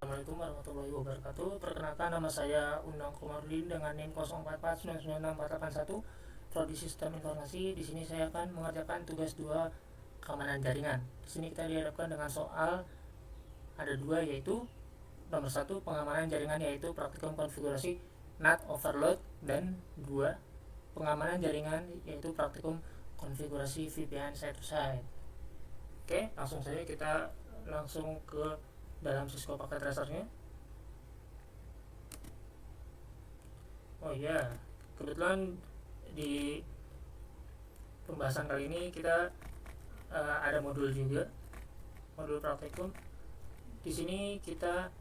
Assalamualaikum warahmatullahi wabarakatuh. Perkenalkan, nama saya Undang Komarudin dengan NIM 0449964481 Prodi Sistem Informasi. Di sini saya akan mengerjakan tugas 2 keamanan jaringan. Di sini kita dihadapkan dengan soal ada 2, yaitu nomor 1 pengamanan jaringan, yaitu praktikum konfigurasi NAT overload, dan 2 pengamanan jaringan, yaitu praktikum konfigurasi VPN side to side. Oke, langsung saja kita langsung ke dalam Cisco Packet Tracernya. Oh iya, kebetulan di pembahasan kali ini kita ada modul juga, modul praktikum. Di sini kita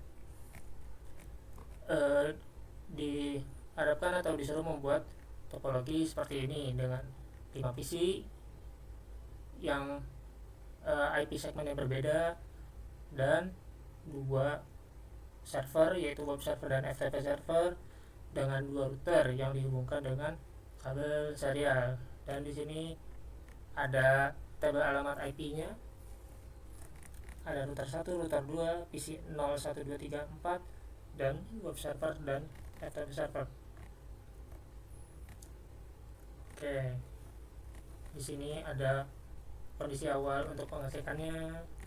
diharapkan atau disuruh membuat topologi seperti ini dengan 5 PC yang IP segmen yang berbeda dan 2 server, yaitu web server dan FTP server, dengan 2 router yang dihubungkan dengan kabel serial. Dan di sini ada tabel alamat IP-nya. Ada router 1, router 2, PC 0, 1, 2, 3, 4, dan web server dan FTP server. Oke. Di sini ada kondisi awal untuk pengecekannya.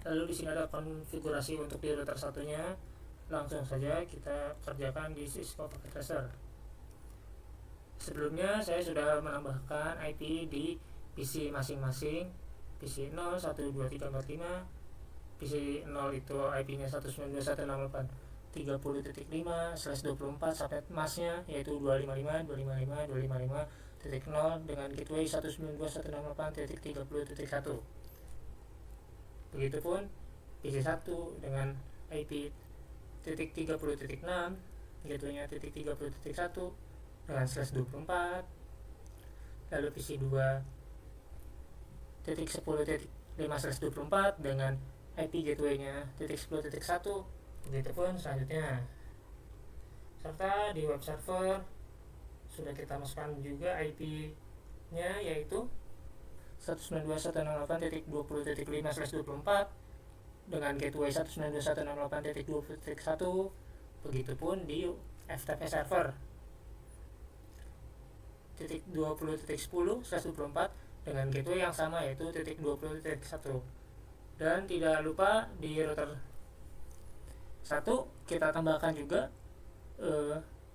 Lalu di sini ada konfigurasi untuk di router satunya. Langsung saja kita kerjakan di Cisco Packet Tracer. Sebelumnya saya sudah menambahkan IP di PC masing-masing. PC 0, 1, 2, 3, 4, 5. PC 0 itu IP-nya 192.168.30.5/24, subnet masnya yaitu 255.255.255.0 dengan gateway 192.168.30.1. Begitupun PC 1 dengan IP titik 30.6, gateway-nya titik 30.1 dengan /24. Lalu PC 2 titik 10.5/24 dengan IP gateway-nya titik 10.1. Begitupun selanjutnya. Serta di web server sudah kita masukkan juga IP-nya, yaitu 192.168.20.5/24 dengan gateway 192.168.20.1. Begitupun di FTP server titik 20.10/24 dengan gateway yang sama, yaitu titik 20.1. Dan tidak lupa di router 1 kita tambahkan juga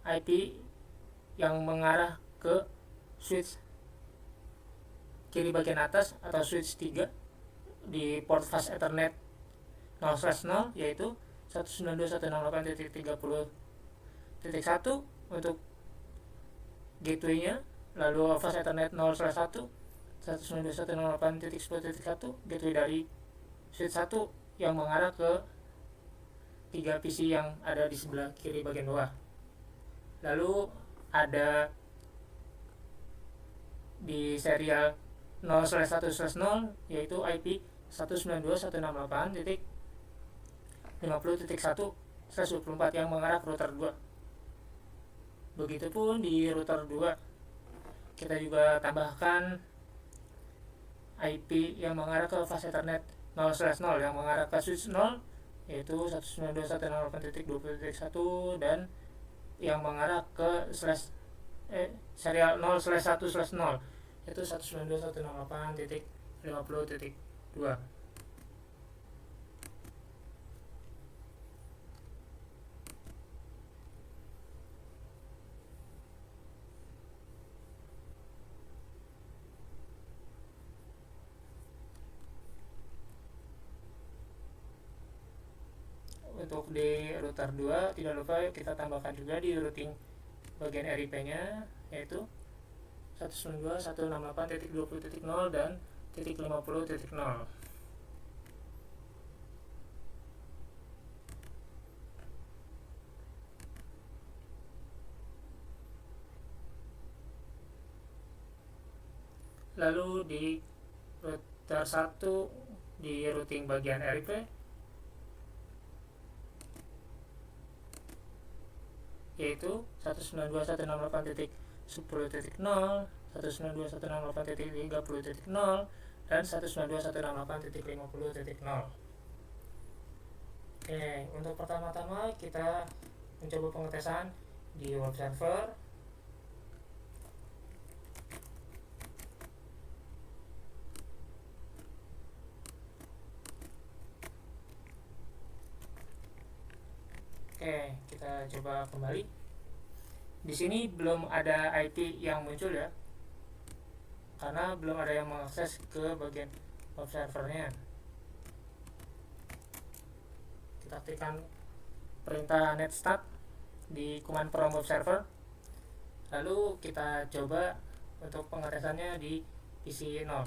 IP yang mengarah ke switch kiri bagian atas atau switch 3 di port fast Ethernet 0/0, yaitu 192.168.30.1 untuk gateway-nya. Lalu fast Ethernet 0/1 192.168.10.1 gateway dari switch 1 yang mengarah ke 3 PC yang ada di sebelah kiri bagian bawah. Lalu ada di serial 0/1/0 yaitu IP 192.168.50.1/24 yang mengarah ke router 2. Begitupun di router 2 kita juga tambahkan IP yang mengarah ke fast Ethernet 0/0 yang mengarah ke switch 0, yaitu 192.168.20.1, dan yang mengarah ke serial 0/1/0 yaitu 192.168.50.2. Untuk di router 2 tidak lupa kita tambahkan juga di routing bagian RIP-nya, yaitu 192.168.20.0 dan titik 50.0. Lalu di router 1 di routing bagian RIP yaitu 192.168.10.0, 192.168.30.0, dan 192.168.50.0. Oke, untuk pertama-tama kita mencoba pengetesan di web server. Oke, kita coba kembali. Di sini belum ada IP yang muncul ya, karena belum ada yang mengakses ke bagian web servernya. Kita aktifkan perintah netstart di command prompt web server. Lalu kita coba untuk pengetesannya di PC 0.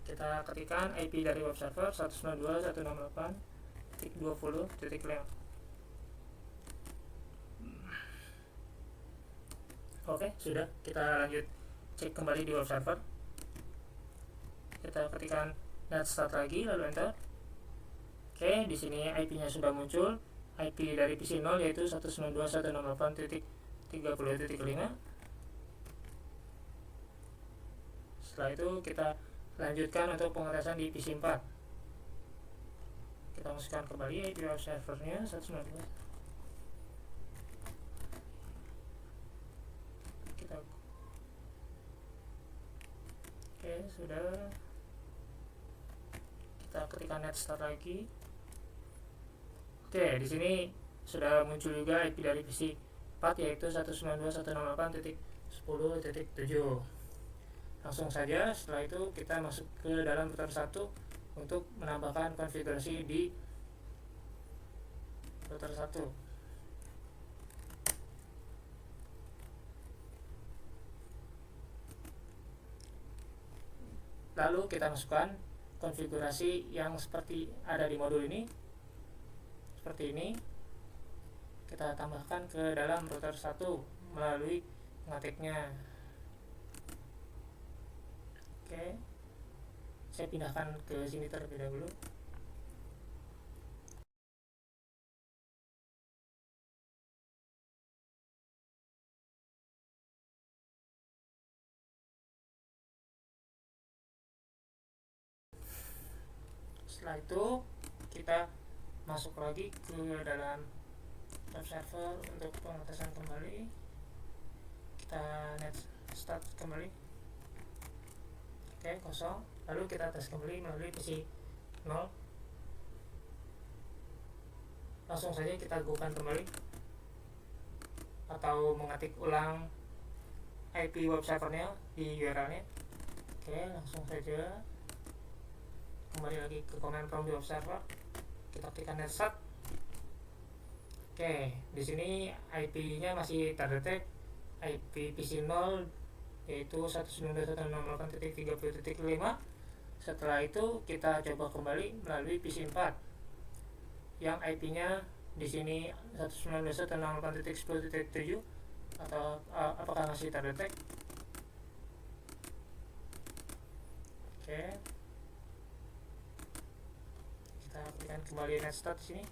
Kita ketikkan IP dari web server 192.168.20.5. Oke, sudah. Kita lanjut cek kembali di web server. Kita ketikkan netstart lagi lalu enter. Oke, di sini IP-nya sudah muncul. IP dari PC 0 yaitu 192.168.30.5. Setelah itu kita lanjutkan untuk pengetesan di PC 4. Kita masukkan kembali IP web servernya 192. Oke, sudah. Kita ketikkan netstart lagi. Oke, di sini sudah muncul juga IP dari PC 4 yaitu 192.168.10.7. Langsung saja setelah itu kita masuk ke dalam router 1 untuk menambahkan konfigurasi di router 1. Lalu kita masukkan konfigurasi yang seperti ada di modul ini. Seperti ini. Kita tambahkan ke dalam router 1 melalui mengetiknya. Oke. Saya pindahkan ke sini terlebih dahulu. Setelah itu kita masuk lagi ke dalam web server untuk pengetesan kembali. Kita net start kembali. Oke, kosong. Lalu kita tes kembali melalui PC 0. Langsung saja kita go-kan kembali atau mengetik ulang IP web servernya di URL-nya. Oke, langsung saja kembali lagi ke command prompt web server. Kita tekan netstart. Oke, di sini IP-nya masih terdetek IP PC 0 yaitu 192.168.30.5. Setelah itu kita coba kembali melalui PC 4 yang IP-nya di sini 192.168.10.7 atau apakah masih terdetek? Oke. Kita aktifkan kembali netstart di sini.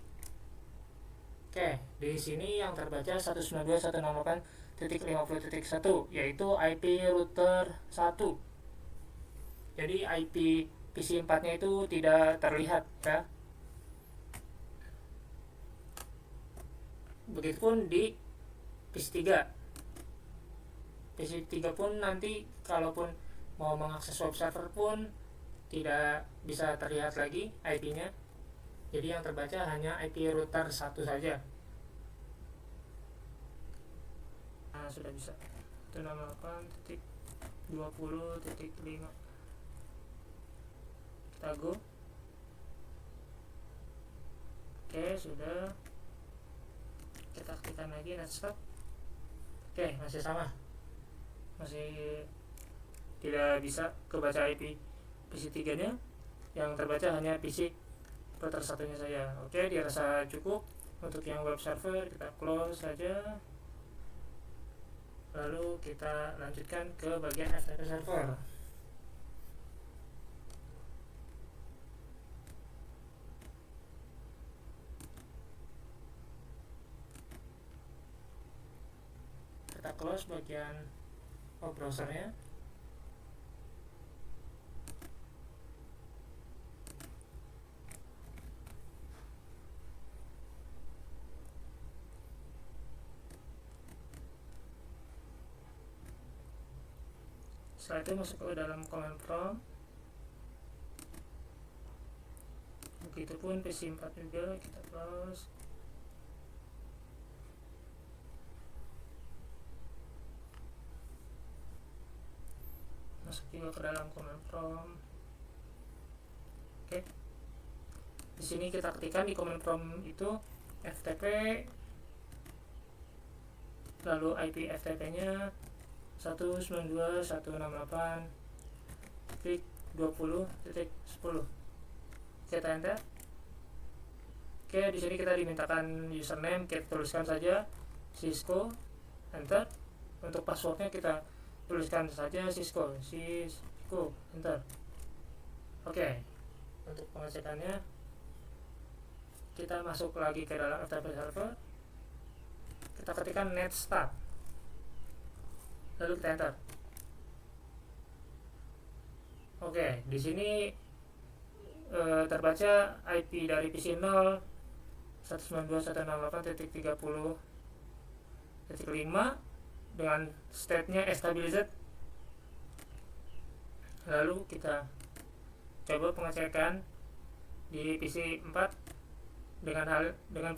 Oke, di sini yang terbaca 192.168.50.1 yaitu IP router 1. Jadi IP PC 4-nya itu tidak terlihat ya. Begitupun di PC 3. PC 3 pun nanti kalaupun mau mengakses web server pun tidak bisa terlihat lagi IP-nya. Jadi yang terbaca hanya IP router 1 saja. Nah, sudah bisa. 168.20.5. Kita go. Oke, sudah. Kita aktifkan lagi netstart. Oke, masih sama. Masih tidak bisa kebaca IP PC 3 nya. Yang terbaca hanya PC router satunya saja. Oke, dirasa cukup. Untuk yang web server kita close saja. Lalu kita lanjutkan ke bagian FTP server. kita close bagian browsernya. Setelah itu masuk ke dalam command prompt. Begitupun PC4 juga kita close. Masuk juga ke dalam command prompt. Oke. Di sini kita ketikkan di command prompt itu FTP, lalu IP FTP-nya 192.168.20.10. Kita enter. Oke, di sini kita dimintakan username, kita tuliskan saja Cisco, enter. Untuk passwordnya kita tuliskan saja Cisco, enter. Oke, untuk pengecekannya kita masuk lagi ke dalam FTP server, kita ketikkan net start, lalu kita enter. Oke, di sini terbaca IP dari PC 0 192.168.30.5 dengan state-nya stabilized. Lalu kita coba pengecekan di PC 4 dengan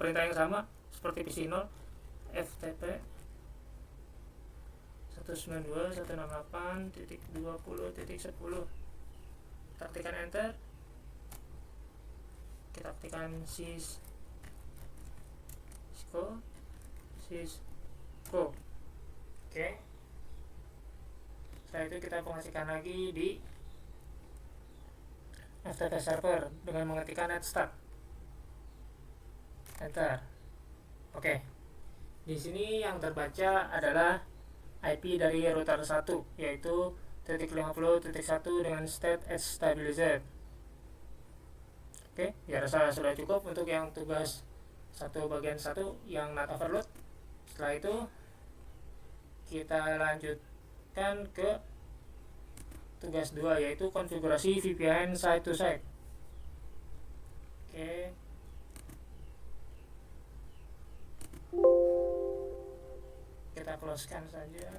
perintah yang sama seperti PC 0, FTP 192.168.20.10. Kita ketikkan enter, kita ketikkan Cisco. Oke. Setelah itu kita pengecekan lagi di FTP server dengan mengetikkan net start, enter. Oke. Di sini yang terbaca adalah IP dari router 1, yaitu 50.1 dengan state stabilized. Oke, ya rasa sudah cukup untuk yang tugas 1 bagian 1 yang not overload. Setelah itu kita lanjutkan ke tugas 2, yaitu konfigurasi VPN site to site. Oke. Kita closekan saja.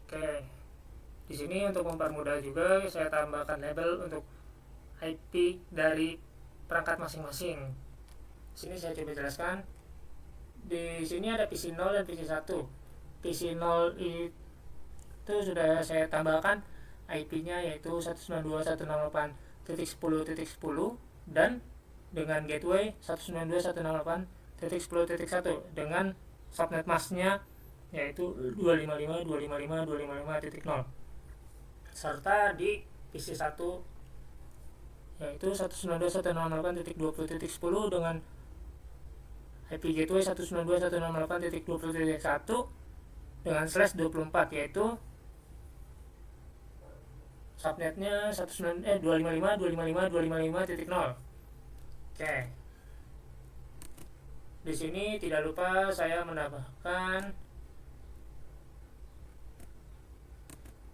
Oke, di sini untuk mempermudah juga saya tambahkan label untuk IP dari perangkat masing-masing. Di sini saya coba jelaskan. Di sini ada PC 0 dan PC 1. PC 0 itu sudah saya tambahkan IP-nya yaitu 192.168.10.10 dan dengan gateway 192.168.10.1 dengan subnet mask-nya yaitu 255.255.255.0, serta di PC 1 yaitu 192.168.20.10 dengan IP gateway 192.168.20.1 dengan /24, yaitu subnetnya 255.255.255.0. Oke. Di sini tidak lupa saya menambahkan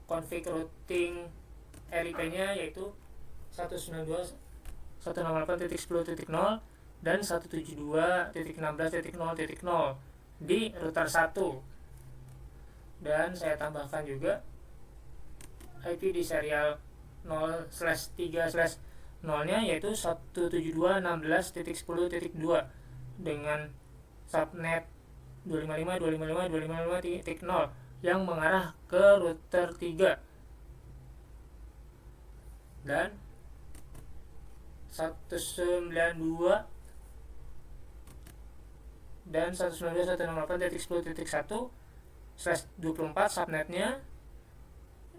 config routing RIP-nya yaitu 192.168.10.0 dan 172.16.0.0 di router 1. Dan saya tambahkan juga IP di serial 0/3/0-nya yaitu 172.16.10.2 dengan subnet 255.255.255.0 yang mengarah ke router 3 dan 192 dan 192.168.10.1/24 subnetnya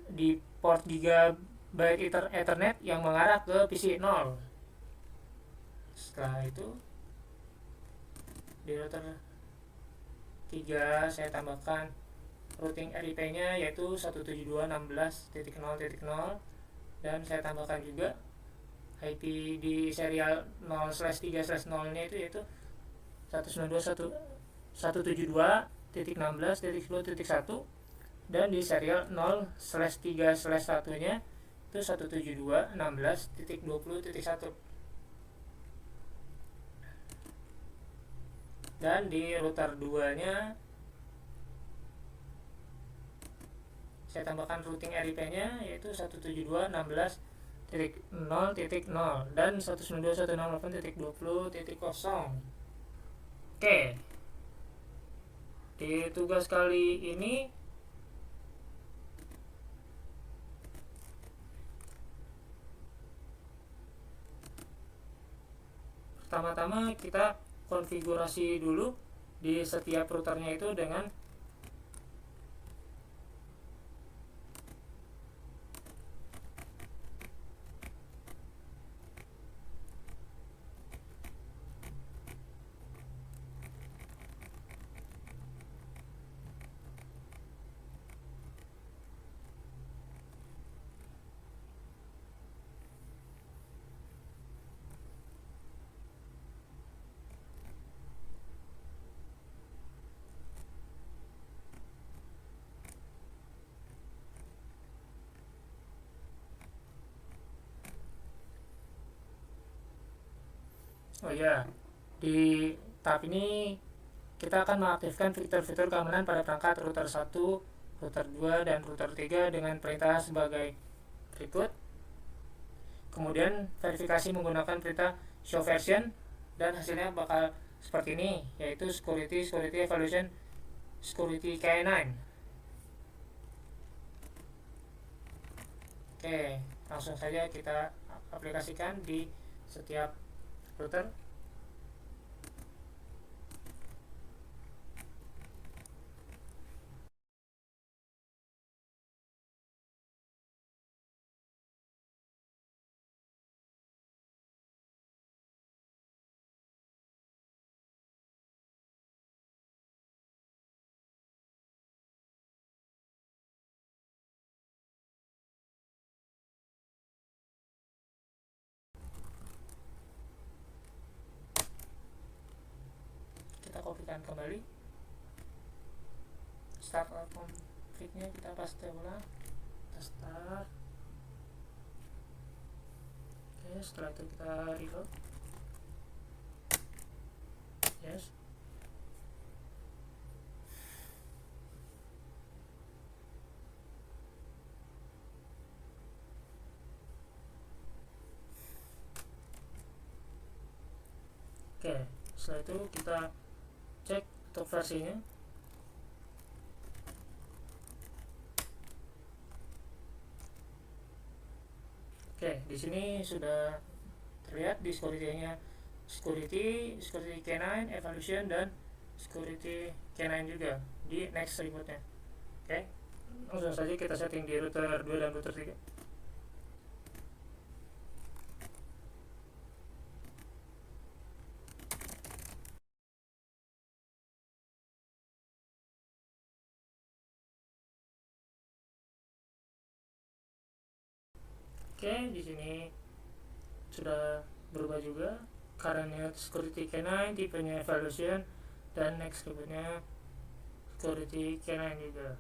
di port GB Ethernet yang mengarah ke PC 0. Setelah itu di router 3 saya tambahkan routing RIP nya yaitu 172.16.0.0, dan saya tambahkan juga IP di serial 0/3/0 nya itu yaitu 192.172.16.10.1, dan di serial 0/3/1 nya itu 172.16.20.1. Dan di router 2 nya saya tambahkan routing RIP nya yaitu 172.16.0.0 dan 192.168.20.0. Oke, di tugas kali ini pertama-tama kita konfigurasi dulu di setiap routernya itu dengan di tahap ini kita akan mengaktifkan fitur-fitur keamanan pada perangkat router 1, router 2, dan router 3 dengan perintah sebagai berikut. Kemudian verifikasi menggunakan perintah show version, dan hasilnya bakal seperti ini, yaitu security evaluation security K9. Oke, langsung saja kita aplikasikan di setiap router. Kita kopikan kembali, start config-nya kita paste ulang, kita start. Oke, setelah itu kita reload. Yes. Oke, setelah itu kita cek untuk versinya. Oke, di sini sudah terlihat di security-nya security K9 evaluation dan security K9 juga di next rebootnya. Oke, langsung saja kita setting di router 2 dan router 3. Oke, di sini sudah berubah juga, karena security K9, tipenya evaluation, dan next rebootnya security K9 juga.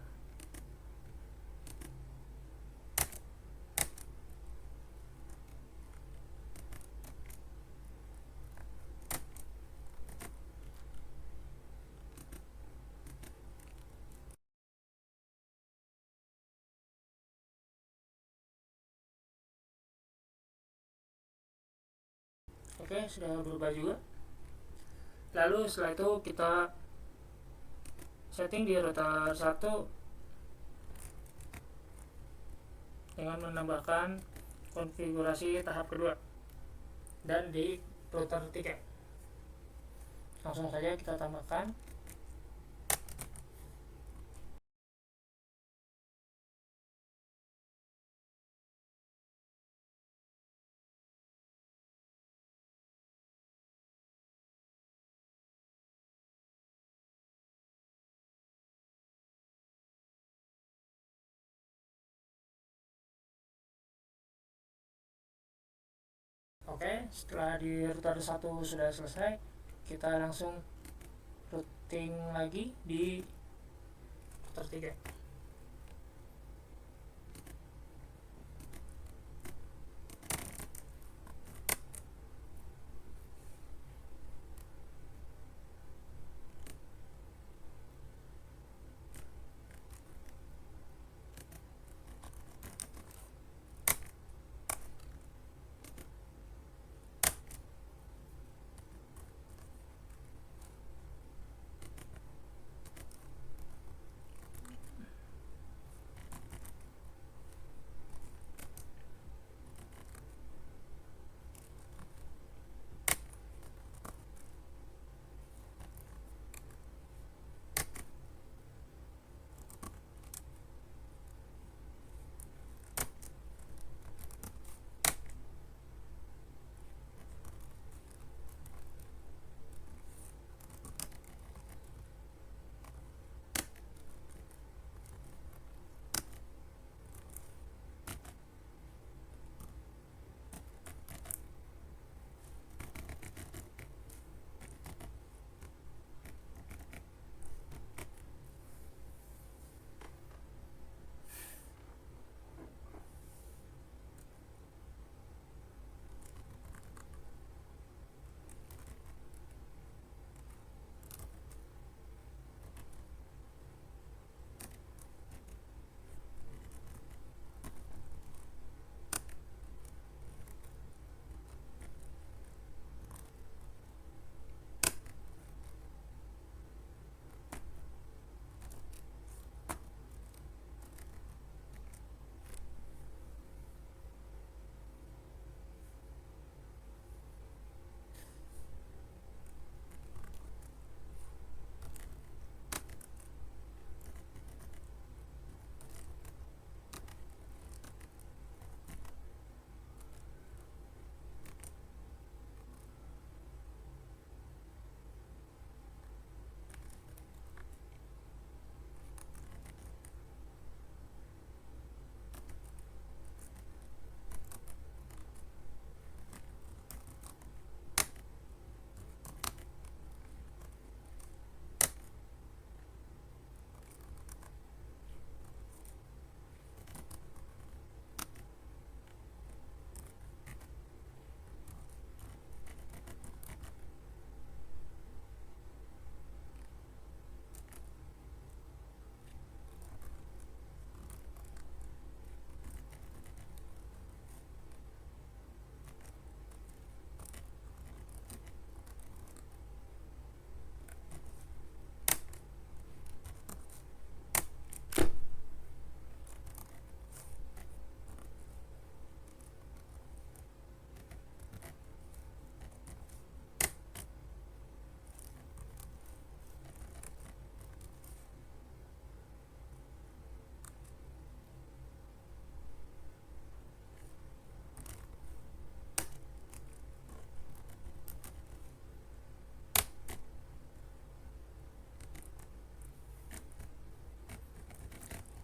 Oke, sudah berubah juga. Lalu setelah itu kita setting di router 1 dengan menambahkan konfigurasi tahap kedua, dan di router 3 langsung saja kita tambahkan. Oke, setelah di router 1 sudah selesai, kita langsung routing lagi di router 3.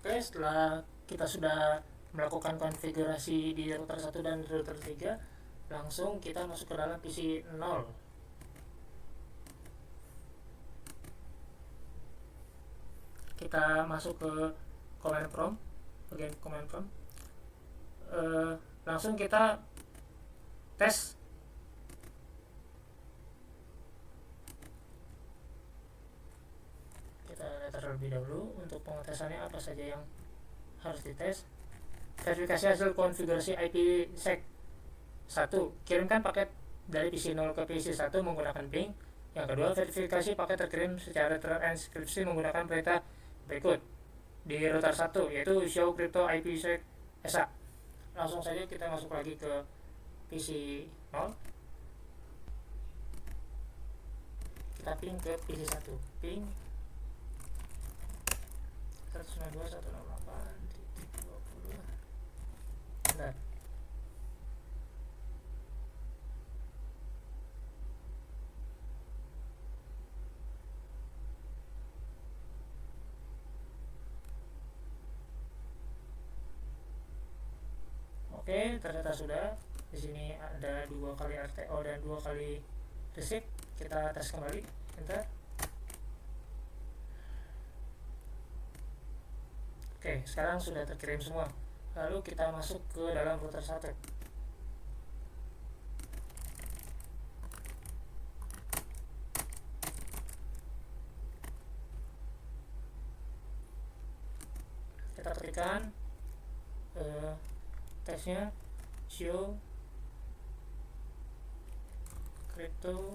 Oke, setelah kita sudah melakukan konfigurasi di router 1 dan router 3, langsung kita masuk ke dalam PC 0. Kita masuk ke command prompt, bagian command prompt. Langsung kita tes. Kita lihat terlebih dahulu untuk pengetesannya apa saja yang harus dites. Verifikasi hasil konfigurasi IPsec 1, kirimkan paket dari PC 0 ke PC 1 menggunakan ping. Yang kedua, verifikasi paket terkirim secara terenkripsi menggunakan perintah berikut di router 1, yaitu show crypto IPsec SA. Langsung saja kita masuk lagi ke PC 0. Kita ping ke PC 1, ping 192.168.20. Bentar. Oke, ternyata sudah. Di sini ada 2 kali RTO dan 2 kali receive. Kita tes kembali, enter. Oke, sekarang sudah terkirim semua. Lalu kita masuk ke dalam router 1. Kita ketikkan teksnya show crypto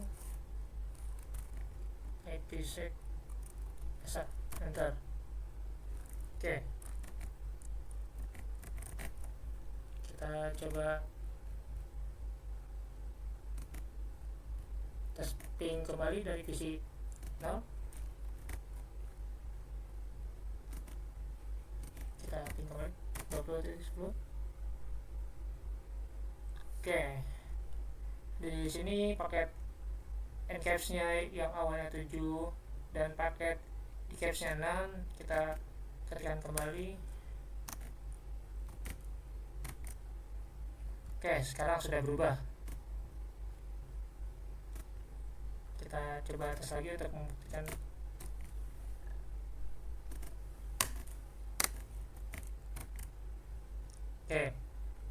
IPsec S1, enter. Oke, kita coba tes ping kembali dari PC 0. Kita ping kembali 20.10. Oke, di sini paket encapsnya yang awalnya 7 dan paket decapsnya 6. Kita ketikkan kembali. Oke, sekarang sudah berubah. Kita coba tes lagi untuk membuktikan. Oke,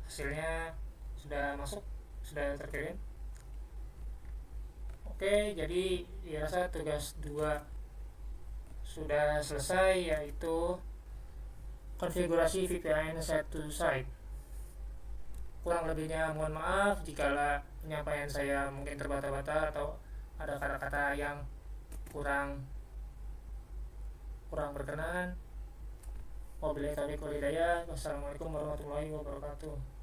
hasilnya sudah masuk, sudah terkirim. Oke, jadi dirasa tugas 2 sudah selesai, yaitu konfigurasi VPN site to site. Kurang lebihnya mohon maaf jika penyampaian saya mungkin terbata-bata atau ada kata-kata yang kurang berkenan. Wabillahi taufiq wal hidayah. Wassalamualaikum warahmatullahi wabarakatuh.